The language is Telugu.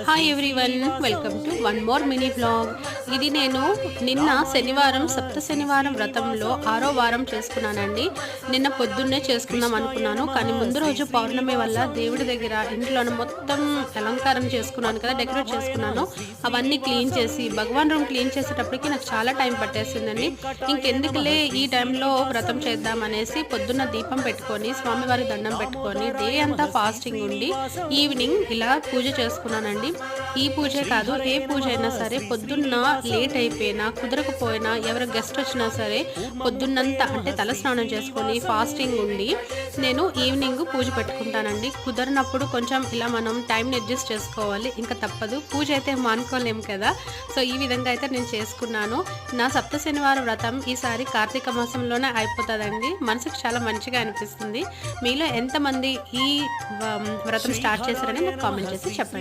Hi everyone, welcome to one more mini blog. ఇది నేను నిన్న శనివారం సప్త శనివారం వ్రతంలో 6వ వారం చేసుకున్నానండి. నిన్న పొద్దున్నే చేసుకుందాం అనుకున్నాను, కానీ ముందు రోజు పౌర్ణమి వల్ల దేవుడి దగ్గర ఇంట్లో మొత్తం అలంకారం చేసుకున్నాను కదా, డెకరేట్ చేసుకున్నాను. అవన్నీ క్లీన్ చేసి భగవాన్ రూమ్ క్లీన్ చేసేటప్పటికి నాకు చాలా టైం పట్టేసిందండి. ఇంకెందుకులే ఈ టైంలో వ్రతం చేద్దాం అనేసి పొద్దున్న దీపం పెట్టుకొని స్వామివారి దండం పెట్టుకొని డే అంతా ఫాస్టింగ్ ఉండి ఈవినింగ్ ఇలా పూజ చేసుకున్నానండి. ఈ పూజే కాదు, ఏ పూజ అయినా సరే పొద్దున్న లేట్ అయిపోయినా కుదరకపోయినా ఎవరు గెస్ట్ వచ్చినా సరే పొద్దున్నంతా అంటే తల స్నానం చేసుకొని ఫాస్టింగ్ ఉండి నేను ఈవినింగ్ పూజ పెట్టుకుంటానండి. కుదరనప్పుడు కొంచెం ఇలా మనం టైంని అడ్జస్ట్ చేసుకోవాలి, ఇంకా తప్పదు, పూజ అయితే మానుకోలేము కదా. సో ఈ విధంగా అయితే నేను చేసుకున్నాను. నా సప్త శనివారం వ్రతం ఈసారి కార్తీక మాసంలోనే అయిపోతుందండి. మనసుకు చాలా మంచిగా అనిపిస్తుంది. మీలో ఎంతమంది ఈ వ్రతం స్టార్ట్ చేశారని నాకు కామెంట్ చేసి చెప్పండి.